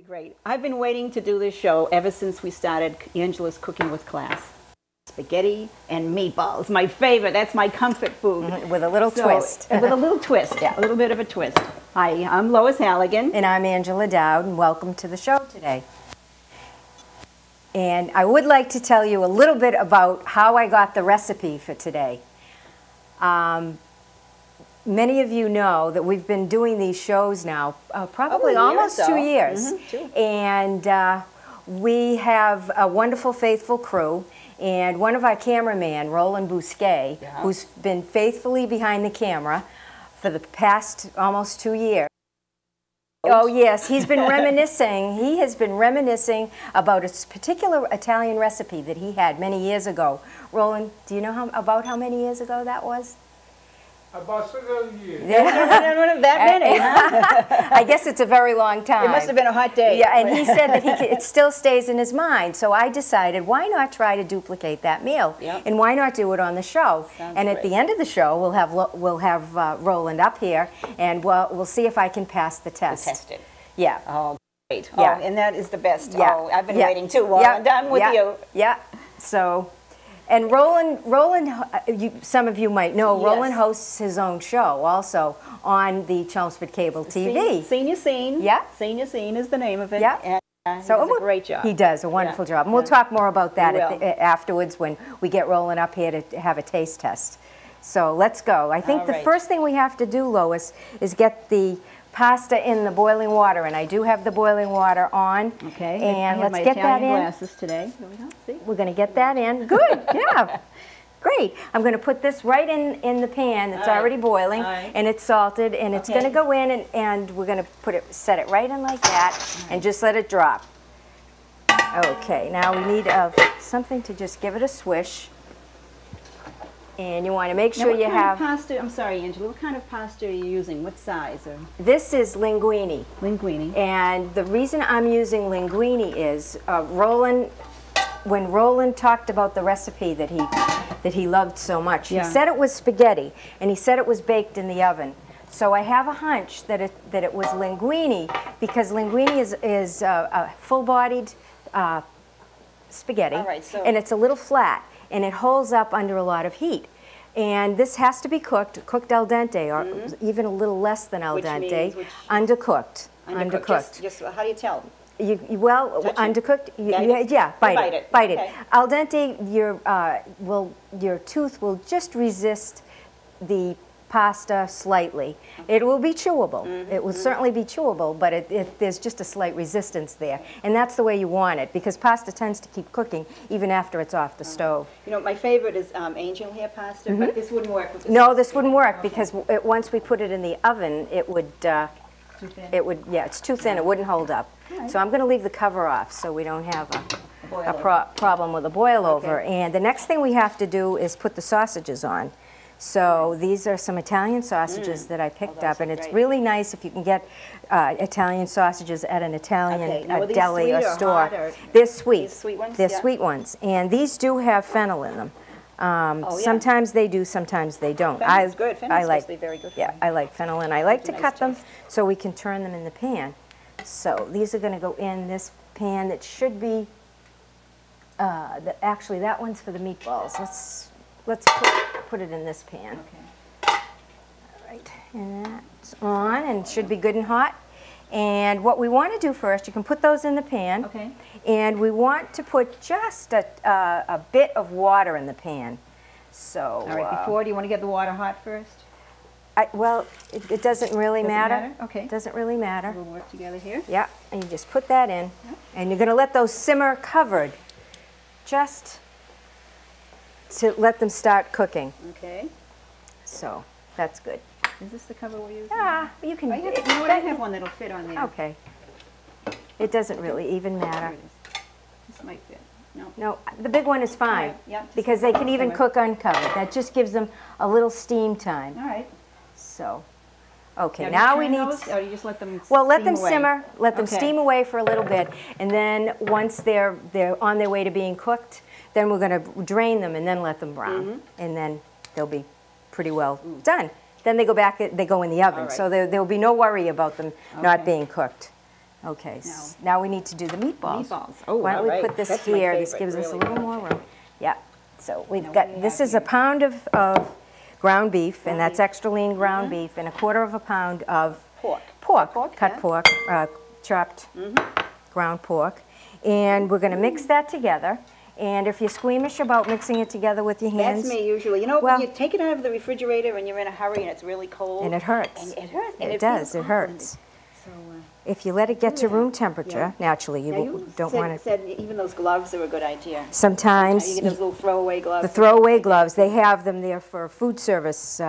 Great. I've been waiting to do this show ever since we started Angela's Cooking with Class. Spaghetti and meatballs, my favorite. That's my comfort food. With a little twist. With a little twist, Yeah. a little bit of a twist. Hi, I'm Lois Halligan. And I'm Angela Dowd, and welcome to the show today. And I would like to tell you a little bit about how I got the recipe for today. Many of you know that we've been doing these shows now probably almost 2 years. And we have a wonderful, faithful crew. And one of our cameramen, Roland Bousquet, who's been faithfully behind the camera for the past almost 2 years. Oh yes, he's been reminiscing. He has been reminiscing about a particular Italian recipe that he had many years ago. Roland, do you know about how many years ago that was? About 6 years. That many, huh? I guess it's a very long time. It must have been a hot day. Yeah, and he said that it still stays in his mind. So I decided, why not try to duplicate that meal? Yep. And why not do it on the show? Sounds and at great. the end of the show, we'll have Roland up here, and we'll see if I can pass the test. Test it. Yeah. Oh, great. Yeah. Oh, and that is the best. Yeah. Oh, I've been Yeah. waiting too long. I'm done with you. Yeah. So, and Roland, some of you might know, Yes. Roland hosts his own show also on the Chelmsford Cable TV. Senior Scene. Yeah. Senior Scene is the name of it. Yeah. And So he does a great job. He does a wonderful job. And we'll Yeah. talk more about that We afterwards when we get Roland up here to have a taste test. So let's go. I think All the right. first thing we have to do, Lois, is get the pasta in the boiling water. And I do have the boiling water on. Okay. And I have let's my get that Italian in. glasses today. Here we go. See? We're going to get that in. Good. Yeah. Great. I'm going to put this right in the pan that's All right. already boiling, All right. and it's salted, and it's Okay. going to go in, and we're going to set it right in like that, and just let it drop. Okay. Now we need something to just give it a swish, and you want to make Now, sure what you kind have. of pasta? I'm sorry, Angela. What kind of pasta are you using? What size? Or This is linguine, linguine. and the reason I'm using linguine is Roland. When Roland talked about the recipe that he loved so much, Yeah. he said it was spaghetti, and he said it was baked in the oven. So I have a hunch that it was linguine, because linguine is a full-bodied spaghetti, All right, so- and it's a little flat, and it holds up under a lot of heat. And this has to be cooked al dente, or even a little less than al Which dente, means undercooked. Undercooked. Just how do you tell? Well, Touch it? undercooked. Bite it? Yeah, bite Bite it. it. Bite Okay. it. Al dente, your tooth will just resist the pasta slightly. It will be chewable. It will certainly be chewable, but there's just a slight resistance there, and that's the way you want it, because pasta tends to keep cooking even after it's off the stove. You know, my favorite is angel hair pasta, but this wouldn't work with this. No, this wouldn't work because once we put it in the oven, it would. Too thin? Yeah, it's too thin. It wouldn't hold up. So I'm going to leave the cover off so we don't have a Boil problem with a boil over. Okay. And the next thing we have to do is put the sausages on. So these are some Italian sausages that I picked those up, and are it's great. really nice if you can get Italian sausages at an Italian Okay. Now, are these deli or sweet or store. hot, or- They're sweet. These sweet ones? They're Yeah. sweet ones, and these do have fennel in them. yeah. Sometimes they do, sometimes they don't. Fennel's good. Fennel's I supposed like, to be very good for yeah, you. I like fennel, and I like It's to a nice cut them taste. so we can turn them in the pan. So these are going to go in this pan that should be, actually that one's for the meatballs. Let's put it in this pan. Okay. All right, and that's on and should be good and hot. And what we want to do first, you can put those in the pan. Okay. And we want to put just a bit of water in the pan. So. All right. Before, do you want to get the water hot first? Well, it doesn't really Doesn't matter. matter? Okay. It doesn't really matter. We'll work together here. Yeah, and you just put that in. And you're going to let those simmer covered just to let them start cooking. Okay. So that's good. Is this the cover we're using? Ah, you can. I have, you know what? I have one that'll fit on there. Okay. It doesn't really even There matter. it is. This might fit. No. No, the big one is fine. Alright, yeah, just Because they can even simmer. cook uncovered. That just gives them a little steam time. All right. So, okay, do you now we turn need. those, or do you just let them Well, let steam them away? simmer, let them Okay. steam away for a little bit, and then once they're on their way to being cooked, then we're going to drain them and then let them brown, and then they'll be pretty well done. Then they go back, they go in the oven, All right. so there'll be no worry about them not Okay. being cooked. Okay, now we need to do the meatballs. Meatballs. Oh, why don't all we put right. this That's my here? This favorite, gives us a really. little more room. Yeah. So we've Now, got, what do we this have is a here? pound of ground beef, and that's beef. extra lean ground beef, and a quarter of a pound of Pork. cut yeah. pork, chopped ground pork. And we're going to mix that together. And if you're squeamish about mixing it together with your hands. That's me usually. You know, Well- when you take it out of the refrigerator and you're in a hurry and it's really cold. And it hurts. And it hurts. And It feels does, it awful. hurts. So, If you let it get to room temperature, naturally now you don't want it. said even those gloves are a good idea. Sometimes You get those little throwaway gloves. the throwaway gloves, they have them there for food service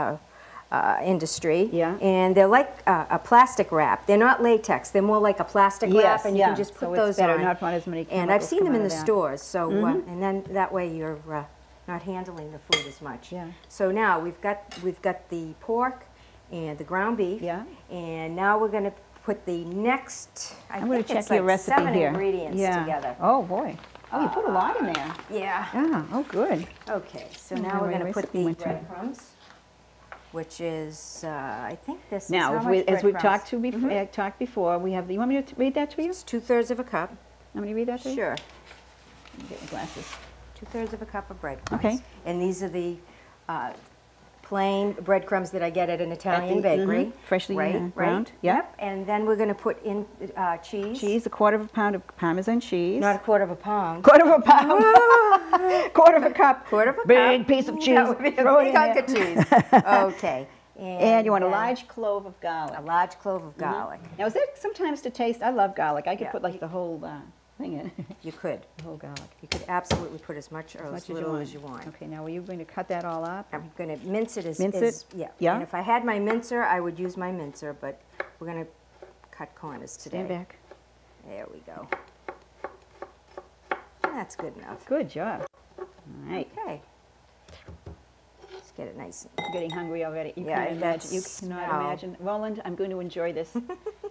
industry. Yeah. And they're like a plastic wrap. They're not latex. They're more like a plastic wrap, and you can just put so those it's better, on. not as many And I've chemicals seen them come in out the of that. stores, so and then that way you're not handling the food as much. Yeah. So now we've got the pork and the ground beef. Yeah. And now we're going to put the next. I'm going to check it's your like recipe 7 here. ingredients together. Oh, boy. Oh, you put a lot in there. Yeah. Yeah, oh, good. Okay, so Oh, now we're my going to put recipe the went to- breadcrumbs, which is, I think this is Now, how much as we've breadcrumbs? talked before, we have the, you want me to read that to you? It's 2/3 of a cup. Want me to read that to you? Sure. Get my glasses. 2/3 of a cup of breadcrumbs. Okay. And these are the plain breadcrumbs that I get at an Italian bakery. Freshly right, ground. Right. Yeah. Yep. And then we're going to put in cheese. Cheese, a quarter of a pound of Parmesan cheese. Not a quarter of a pound. Quarter of a pound. Quarter of a cup. Quarter of a Big cup. piece of cheese. That would be a Throw it big in hunk there. of cheese. Okay. And you want a then large clove of garlic. a large clove of garlic. Now, is that sometimes to taste? I love garlic. I could Yeah. put like the whole thing in. You could. The whole garlic. You could absolutely put as much or as little as you want. Okay, now are you going to cut that all up? I'm going to mince it as... Mince it? Yeah. Yeah. And if I had my mincer, I would use my mincer, but we're going to cut corners today. Stand back. There we go. That's good enough. Good job. All right. Okay. Let's get it nice. I'm getting hungry already. You Yeah, can imagine. You that's- cannot no. imagine. Roland, I'm going to enjoy this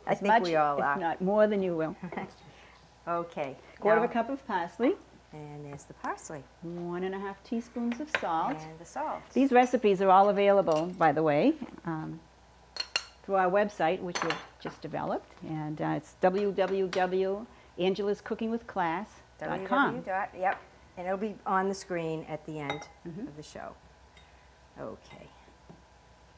I as think much, we all are. if not more than you will. Okay. Quarter now- of a cup of parsley, And there's the parsley 1.5 teaspoons of salt. and the salt. These recipes are all available, by the way, through our website, which we've just developed, and it's www.angelascookingwithclass.com. Yep. And it'll be on the screen at the end of the show. Okay.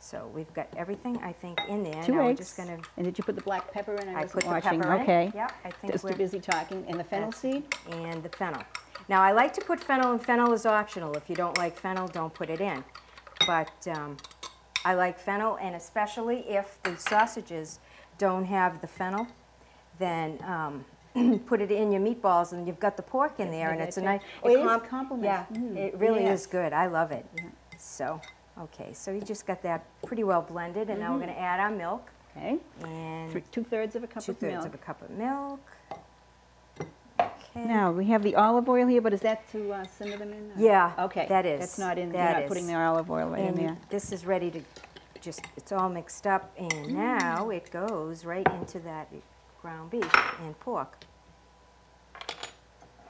So we've got everything, I think, in there. Two now we're eggs. just going to... And did you put the black pepper in? I I wasn't put the watching. pepper in. Okay. Yep, I think Just we're... too busy talking. And the fennel seed? And the fennel. Now, I like to put fennel, and fennel is optional. If you don't like fennel, don't put it in. But I like fennel, and especially if the sausages don't have the fennel, then put it in your meatballs, and you've got the pork in there, and it's a nice... Oh, it is a compliment. Yeah, Mm, it really yes. is good. I love it. So, okay, so you just got that pretty well blended, and now we're going to add our milk. Okay. And 2/3 of a cup of 2/3 milk. of a cup of milk. Okay. Now, we have the olive oil here, but is that to simmer them in? Yeah, Okay. that is. That's not in, That you're not is. putting the olive oil right in And there. this is ready to just, it's all mixed up, and now it goes right into that ground beef and pork.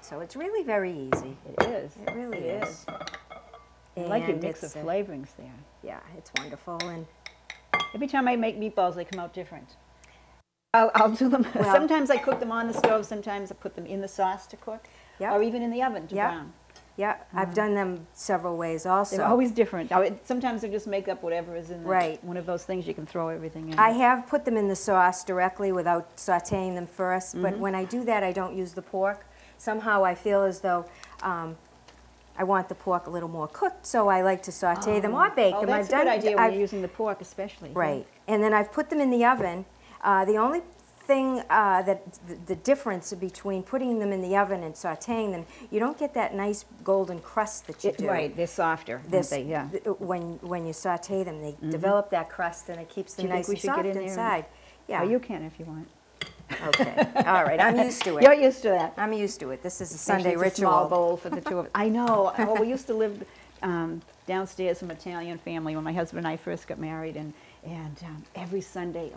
So it's really very easy. It is. It really is. I like your And mix of it's, flavorings there. Yeah, it's wonderful. And Every time I make meatballs, they come out different. I'll do them. Well- Sometimes I cook them on the stove. Sometimes I put them in the sauce to cook, Yep. or even in the oven to Yep. brown. yeah, I've done them several ways also. They're always different. Sometimes I just make up whatever is in the, Right. one of those things you can throw everything in. I have put them in the sauce directly without sautéing them first, but when I do that, I don't use the pork. Somehow I feel as though I want the pork a little more cooked, so I like to sauté them or bake them. That's a good idea when you're using the pork, especially. Right, and then I've put them in the oven. The only thing the difference between putting them in the oven and sautéing them, you don't get that nice golden crust that you do. Right, they're softer. This, aren't they? Yeah. when you sauté them, they develop that crust, and it keeps them Do you think nice we and should soft get in there and- inside. Yeah. Oh, you can if you want. Okay. All right. I'm used to it. You're used to that. I'm used to it. This is a Actually, Sunday it's a ritual. small bowl for the two of us. I know. Oh, we used to live downstairs from an Italian family when my husband and I first got married, and every Sunday,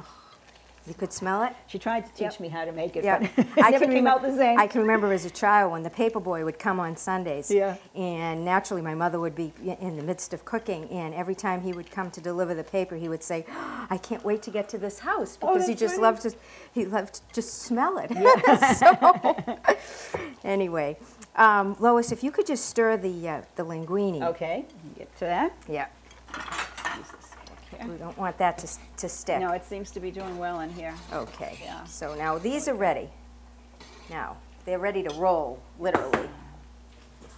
You could smell it? She tried to teach me how to make it, Yeah. but it never came out the same. I can remember as a child when the paper boy would come on Sundays. Yeah. And naturally my mother would be in the midst of cooking, and every time he would come to deliver the paper, he would say, I can't wait to get to this house, because he just loved to just smell it. Yeah. So, anyway, Lois, if you could just stir the linguine. Okay, get to that. Yeah. Use this fork here. We don't want that to stick. No, it seems to be doing well in here. Okay. Yeah. So now these are ready. Now, they're ready to roll, literally.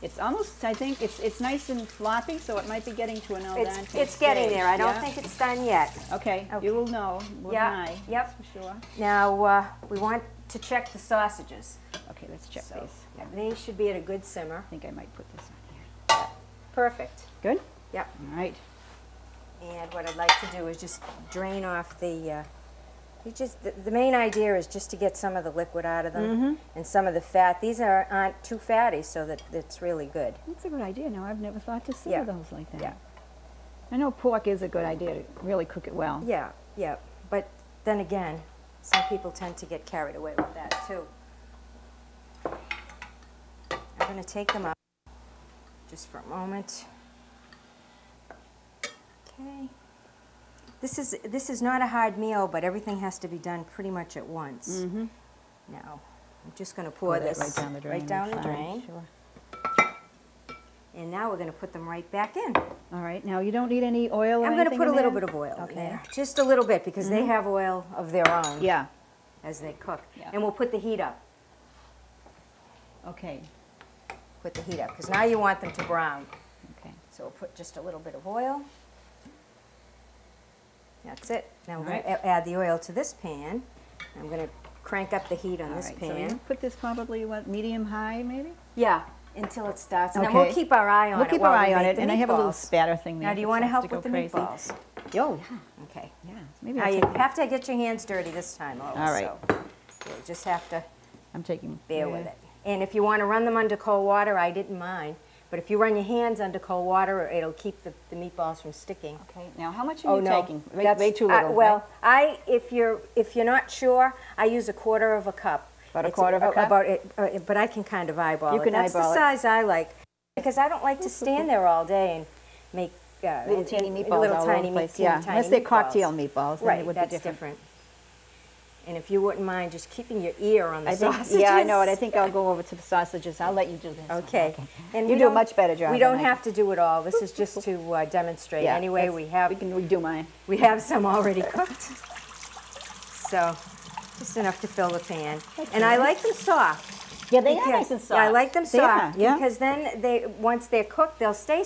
It's almost, I think, it's nice and floppy, so it might be getting to an al dente It's getting stage. there. I don't Yeah? think it's done yet. Okay, you will know more Yeah, than I, yep. that's for sure. Now, we want to check the sausages. Okay, let's check So, these. yeah, they should be at a good simmer. I think I might put this on here. Perfect. Good? Yep. All right. And what I'd like to do is just drain off the, the main idea is just to get some of the liquid out of them and some of the fat. These aren't too fatty, so that it's really good. That's a good idea. No, I've never thought to simmer Yeah. those like that. Yeah. I know pork is a good idea to really cook it well. Yeah, yeah. But then again, some people tend to get carried away with that too. I'm going to take them out just for a moment. Okay. This is not a hard meal, but everything has to be done pretty much at once. Now, I'm just going to pour that this right down the drain. right down the Fine, drain. Sure. And now we're going to put them right back in. All right. Now, you don't need any oil or I'm going to anything put a in little there? bit of oil in Okay. there. Just a little bit, because they have oil of their own Yeah. as they cook. Yeah. And we'll put the heat up. Okay. Put the heat up, because now you want them to brown. Okay. So we'll put just a little bit of oil. That's it. Now we're All going to add the oil to this pan. I'm going to crank up the heat on All this right. pan. So you put this probably, what, medium high maybe? Yeah, until it starts. And then Okay. we'll keep our eye on We'll it. keep while our we eye on make it, the and I have a little meatballs. spatter thing there. Now, do you if it want to starts help go with the crazy. meatballs? Oh, yeah. Okay. Yeah. Maybe Now I'll you take, have to get your hands dirty this time, Lois. All right. So you'll just have to I'm taking... bear with it. And if you want to run them under cold water, I didn't mind. But if you run your hands under cold water, it'll keep the meatballs from sticking. Okay. Now, how much are you taking? That's, Way too little. well, right? if you're not sure, I use a quarter of a cup. About a quarter of a cup? About it, but I can kind of eyeball You it. can That's eyeball the it. size I like, because I don't like to stand there all day and make little teeny meatballs little all tiny over the place. teeny Yeah, tiny unless they're meatballs. cocktail meatballs, then Right, it would that's be different. And if you wouldn't mind just keeping your ear on the I think, sausages. yeah, I know it. I think I'll go over to the sausages. I'll let you do this. Okay. And You we do a don't- much better job We than don't I have to do it all. This is just to demonstrate. Yeah, Anyway, that's- we have We can redo mine. we have some already cooked. So just enough to fill the pan. And I like them soft. Yeah, they because- are nice and soft. Yeah, I like them They are, soft yeah. because then once they're cooked, they'll stay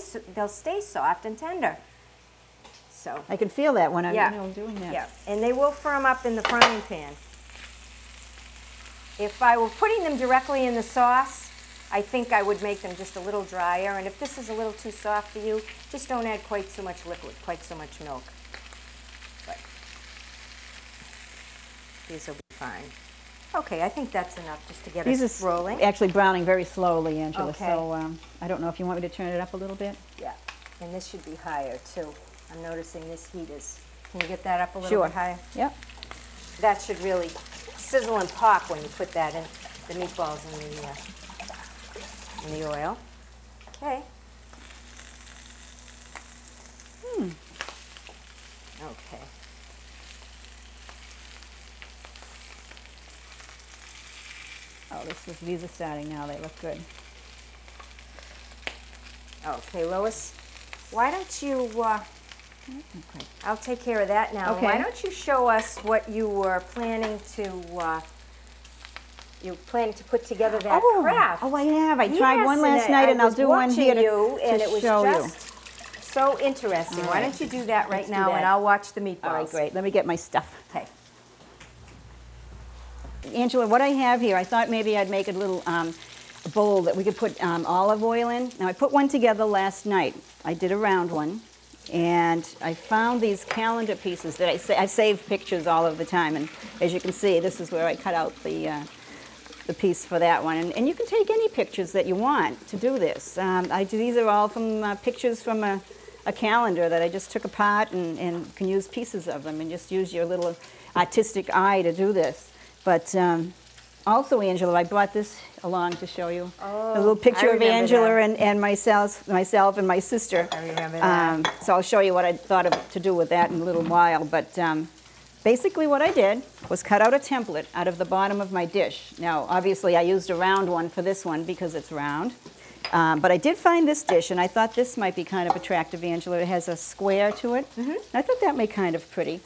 soft and tender. So I can feel that when I'm yeah, doing that. yeah, and they will firm up in the frying pan. If I were putting them directly in the sauce, I think I would make them just a little drier. And if this is a little too soft for you, just don't add quite so much liquid, quite so much milk. But these will be fine. Okay, I think that's enough just to get These us are rolling. actually browning very slowly, Angela. Okay. So I don't know if you want me to turn it up a little bit. Yeah, and this should be higher too. I'm noticing this heat is. Can you get that up a little Sure. bit higher? Yep. That should really sizzle and pop when you put that in, the meatballs in the oil. Okay. Okay. Oh, these are starting now. They look good. Okay, Lois, why don't you, Okay. I'll take care of that now. Okay. Why don't you show us what you were planning to, put together that craft? Oh, I have. I tried Yes, one last night, and I'll was do one here watching you, and it was show you. just so interesting. All Why right. don't you do that right Let's do now, that. and I'll watch the meatballs. All right, great. Let me get my stuff. Okay. Angela, what I have here, I thought maybe I'd make a little bowl that we could put olive oil in. Now, I put one together last night. I did a round one, and I found these calendar pieces that I save pictures all of the time. And as you can see, this is where I cut out the piece for that one. And you can take any pictures that you want to do this. These are all from pictures from a calendar that I just took apart and can use pieces of them and just use your little artistic eye to do this. But also, Angela, I brought this along to show you. Oh, a little picture of Angela that. and myself and my sister. I remember that. So I'll show you what I thought of to do with that in a little while. But basically what I did was cut out a template out of the bottom of my dish. Now, obviously, I used a round one for this one because it's round. But I did find this dish, and I thought this might be kind of attractive, Angela. It has a square to it. I thought that made kind of pretty.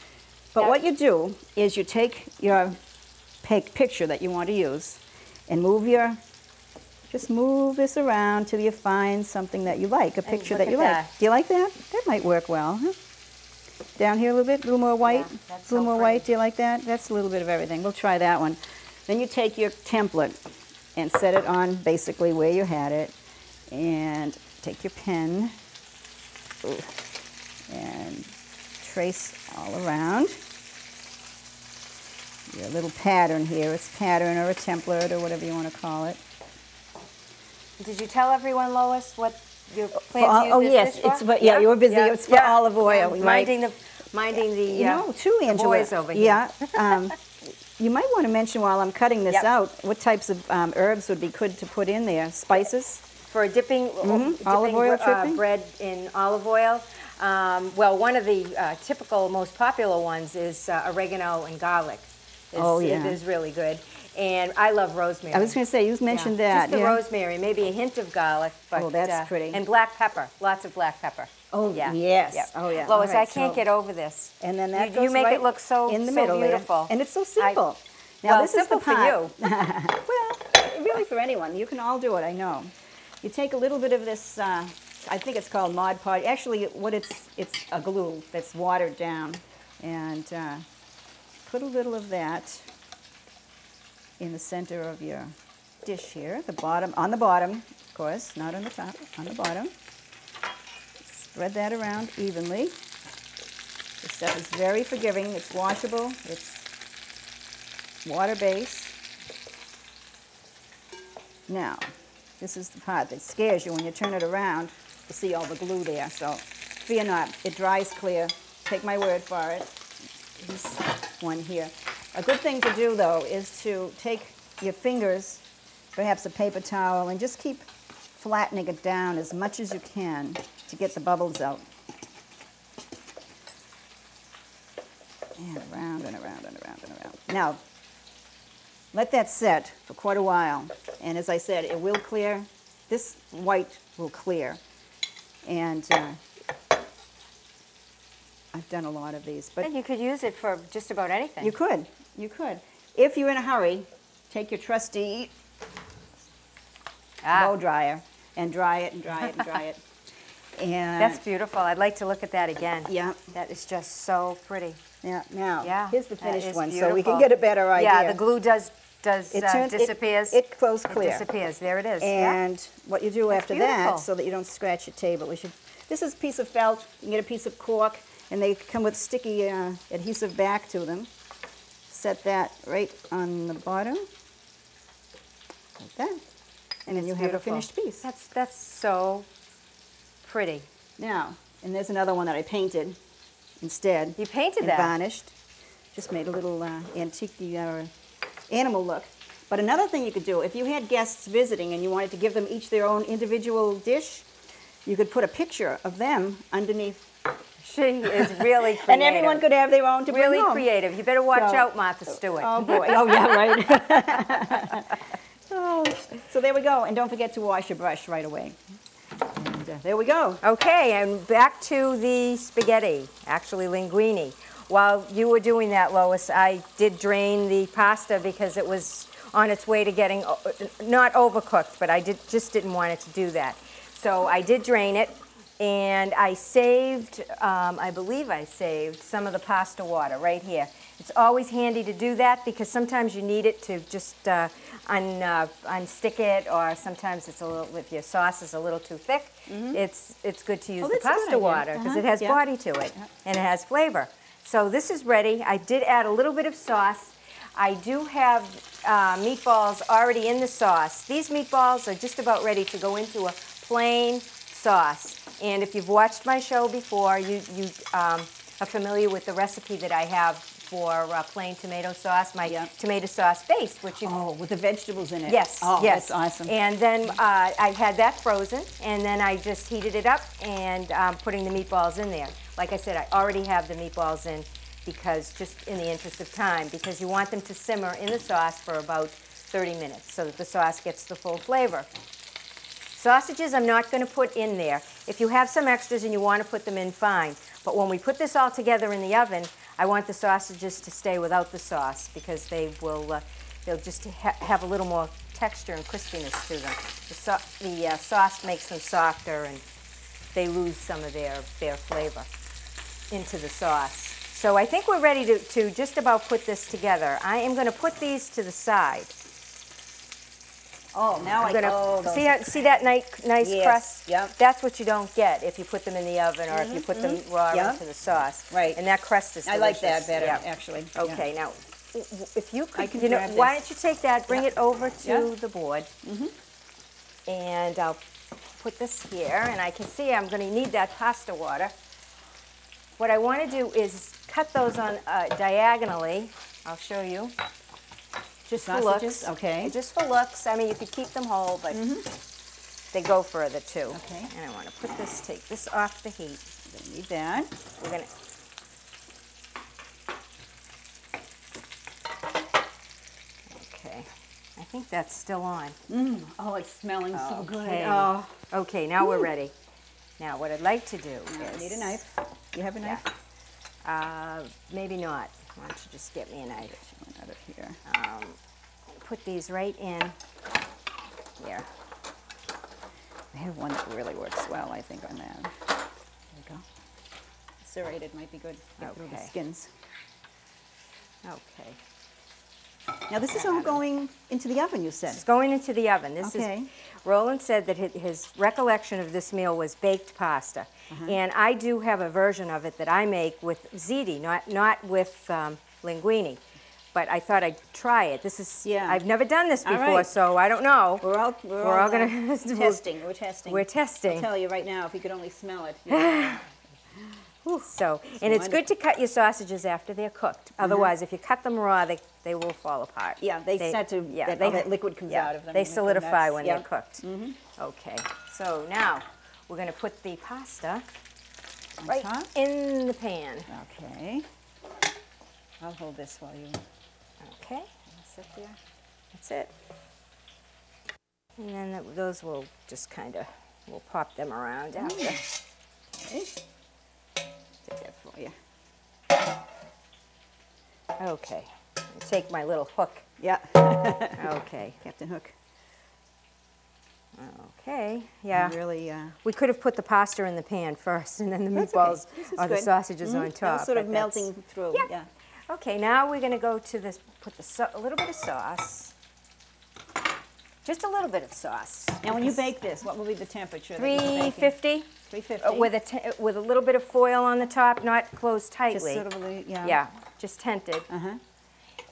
But what you do is you take your picture that you want to use and just move this around till you find something that you like, a picture that you like. Do you like that? That might work well, huh? Down here a little bit, a little more white, a little more white. Do you like that? That's a little bit of everything. We'll try that one. Then you take your template and set it on basically where you had it, and take your pen and trace all around your little pattern here. It's pattern or a template or whatever you want to call it. Did you tell everyone, Lois, what you plan to use oh this yes, dish for? it's but yeah, you're busy. It's for olive oil. Yeah. Minding the you know, too, Angela. boys over here. Yeah. You might want to mention while I'm cutting this out what types of herbs would be good to put in there. Spices for dipping olive oil dripping? Bread in olive oil. Well, one of the typical, most popular ones is oregano and garlic. It is really good. And I love rosemary. I was going to say, you mentioned that. Just the rosemary, maybe a hint of garlic. But, that's pretty. And black pepper, lots of black pepper. Oh, yes. Yep. Oh, yeah. Lois, I can't get over this. And then that goes you make right it look so in the middle beautiful. There. And it's so simple. Now, this simple is the pot. for you. Well, really for anyone. You can all do it, I know. You take a little bit of this, I think it's called Mod Podge. Actually, it's a glue that's watered down. And put a little of that in the center of your dish here, on the bottom, of course, not on the top, on the bottom. Spread that around evenly. This stuff is very forgiving. It's washable. It's water-based. Now, this is the part that scares you when you turn it around to see all the glue there. So fear not, it dries clear. Take my word for it. This one here. A good thing to do, though, is to take your fingers, perhaps a paper towel, and just keep flattening it down as much as you can to get the bubbles out. And around and around and around and around. Now, let that set for quite a while. And as I said, it will clear. This white will clear. And I've done a lot of these. But and you could use it for just about anything. You could. You could. If you're in a hurry, take your trusty blow dryer and dry it and dry it and dry it. And that's beautiful. I'd like to look at that again. Yeah. That is just so pretty. Yeah. Now, here's the finished one, beautiful. so we can get a better idea. Yeah, the glue disappears. It flows clear. It disappears. There it is. And what you do after beautiful. that, so that you don't scratch your table, this is a piece of felt. You can get a piece of cork, and they come with sticky adhesive back to them. Set that right on the bottom, like that, and then you have a finished piece. That's so pretty. Now, and there's another one that I painted instead. You painted and that? Varnished. Just made a little antique animal look. But another thing you could do, if you had guests visiting and you wanted to give them each their own individual dish, you could put a picture of them underneath. She is really creative. And everyone could have their own to bring home. Really creative. You better watch out, Martha Stewart. Oh, boy. Oh, yeah, right. So there we go. And don't forget to wash your brush right away. And there we go. Okay, and back to the spaghetti, actually linguine. While you were doing that, Lois, I did drain the pasta because it was on its way to getting, not overcooked, but I just didn't want it to do that. So I did drain it. And I saved, I believe I saved some of the pasta water right here. It's always handy to do that because sometimes you need it to just unstick it, or sometimes it's a little, if your sauce is a little too thick, it's good to use the pasta water because it has body to it and it has flavor. So this is ready. I did add a little bit of sauce. I do have meatballs already in the sauce. These meatballs are just about ready to go into a plain sauce. And if you've watched my show before, you are familiar with the recipe that I have for plain tomato sauce, my tomato sauce base, which you... Oh, with the vegetables in it. Yes, oh, yes. That's awesome. And then I had that frozen, and then I just heated it up and putting the meatballs in there. Like I said, I already have the meatballs in because, just in the interest of time, because you want them to simmer in the sauce for about 30 minutes so that the sauce gets the full flavor. Sausages I'm not going to put in there. If you have some extras and you want to put them in, fine. But when we put this all together in the oven, I want the sausages to stay without the sauce because they will, they'll just have a little more texture and crispiness to them. The sauce makes them softer and they lose some of their flavor into the sauce. So I think we're ready to just about put this together. I am going to put these to the side. Oh, now see that nice crust? Yep. That's what you don't get if you put them in the oven or if you put them raw into the sauce. Right. And that crust is delicious. I like that better, actually. Okay, now, if you could, grab why this. don't you take that, bring it over to the board. And I'll put this here, and I can see I'm going to need that pasta water. What I want to do is cut those on diagonally. I'll show you. Just for looks. Okay. Just for looks. I mean, you could keep them whole, but they go further too. Okay. And I want to put this, take this off the heat. Don't need that. We're going to... Okay. I think that's still on. Oh, it's smelling so good. Okay. Oh. Okay, now we're ready. Now, what I'd like to do I is... need a knife. You have a knife? Maybe not. Why don't you just get me a knife? Out of here. Put these right in here. I have one that really works well, I think, on that. There you go. Serrated might be good. Get through the skins. Okay. Now this is all going into the oven, you said? It's going into the oven. This Okay. is, Roland said that his recollection of this meal was baked pasta. And I do have a version of it that I make with ziti, not with linguine. But I thought I'd try it. This is, I've never done this before, so I don't know. We're all gonna testing. We're testing. We're testing. I'll tell you right now, if you could only smell it. So, and it's good to cut your sausages after they're cooked. Otherwise, if you cut them raw, they will fall apart. Yeah, they start to, all that liquid comes out of them. They solidify when they're cooked. Okay, so now we're going to put the pasta right in the pan. Okay. I'll hold this while you... Okay. Sit there. That's it. And then those will just kind of, we'll pop them around after. Okay. Take that for you. Okay. Take my little hook. Yeah. Okay. Captain Hook. Okay. Yeah. Really. We could have put the pasta in the pan first, and then the meatballs or the sausages on top. Sort of melting through. Yeah. Okay. Now we're going to go to this. Put a little bit of sauce. Just a little bit of sauce. Now, when you bake this, what will be the temperature? 350. 350. With a little bit of foil on the top, not closed tightly. Just sort of yeah, just tented.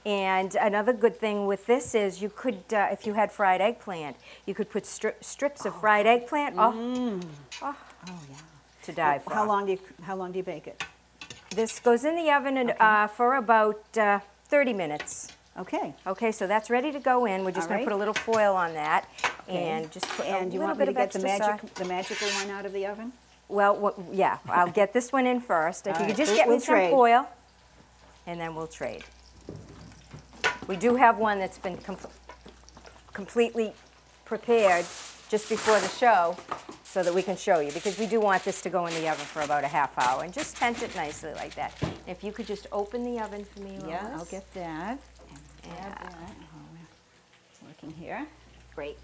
And another good thing with this is you could, if you had fried eggplant, you could put strips of fried eggplant. Oh yeah. To die for. How long do you bake it? This goes in the oven for about 30 minutes. Okay. Okay, so that's ready to go in. We're just going to put a little foil on that, and just put a little bit of extra sauce. The magical one out of the oven? Well, yeah, I'll get this one in first. If you could just get me some foil, and then we'll trade. We do have one that's been completely prepared just before the show so that we can show you, because we do want this to go in the oven for about a half hour, and just tent it nicely like that. If you could just open the oven for me, Lois. Yeah, I'll get that. Add that. We're working here. Great.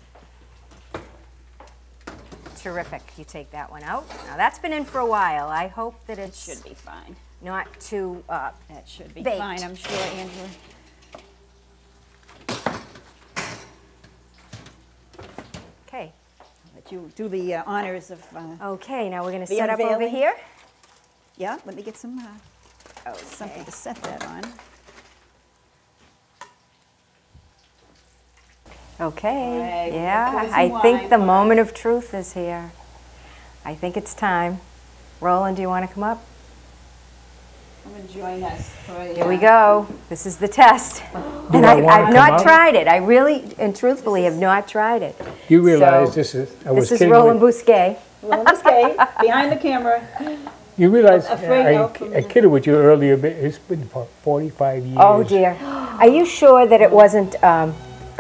Terrific. You take that one out. Now that's been in for a while. I hope that it should be fine. Not too that should be baked. Fine, I'm sure, Angela. Okay. I'll let you do the honors of. Okay. Now we're going to set up over here. Yeah. Let me get some something to set that on. Okay, yeah, I think the moment of truth is here. I think it's time. Roland, do you want to come up? Come and join us. Here we go. This is the test. And I wanna I've come not out? tried it. I really and truthfully have not tried it. You realize So, this is, I was This is kidding Roland with, Bousquet. Roland Bousquet, behind the camera. you realize, Afraid of I kidded with you earlier, but it's been for 45 years. Oh dear. Are you sure that it wasn't a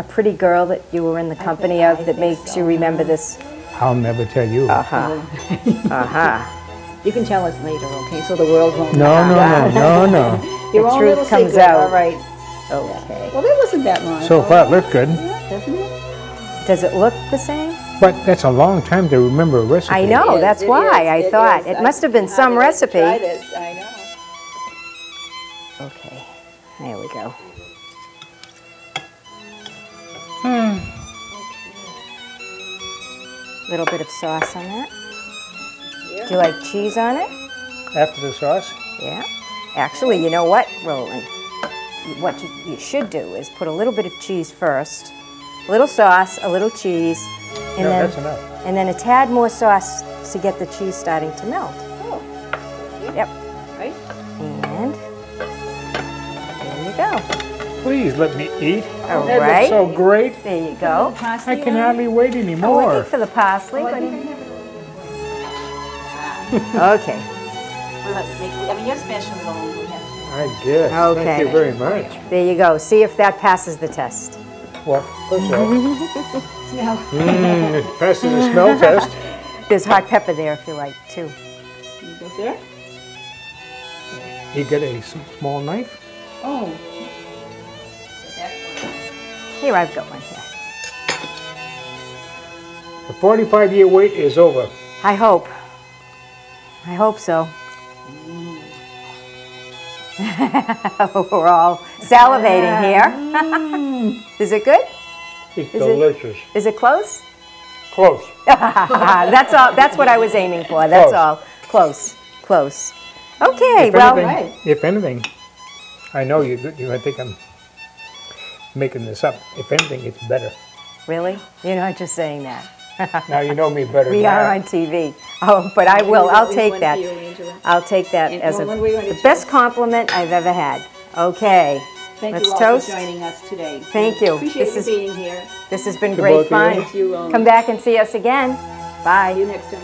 pretty girl that you were in the company of that makes you remember this? I'll never tell you. Uh-huh. Uh-huh. You can tell us later, okay, so the world won't No, know. no. Your The own truth little comes secret, out. all right. Okay. Well, that wasn't that long So ago, far, it looks good. doesn't it? Does it look the same? But that's a long time to remember a recipe. I know, It that's is, why it I is, thought. is. It must have been some I'd like to recipe. Try this, I know. Okay, there we go. Little bit of sauce on that. Yeah. Do you like cheese on it? After the sauce? Yeah. Actually, you know what, Roland? What you should do is put a little bit of cheese first, a little sauce, a little cheese, and No, then that's enough. and then a tad more sauce to get the cheese starting to melt. Oh, Yep. right? And there you go. Please let me eat. All That right. looks so great. There you go. I can hardly wait Oh, I anymore. think for the parsley. Oh, I but- think I have it. Okay. We'll have to make, I mean, you're special, Roland. We have I guess. Okay. Thank you very much. There you go. See if that passes the test. Well, first of all, to smell. it passes the smell test. There's hot pepper there if you like, too. You go there? You get a small knife? Oh. Here, I've got one here. The 45-year wait is over. I hope. I hope so. We're all salivating here. Is it good? It's Is it- delicious. Is it close? Close. That's all. That's what I was aiming for. That's Close. all. Close. Close. Okay. If Well, anything, if anything, I know you think I'm making this up. If anything, it's better. really? You're not just saying that. Now you know me better We now. are on TV. Oh, but I will. I'll take that. You, Angela. I'll take that And as Roland, we're going to the best compliment I've ever had. Okay. Thank Let's you all toast. for joining us today. Thank you. Appreciate This you is- being here. This has been To great both of you. fun. Thank you, Roland. Come back and see us again. See Bye. you next time.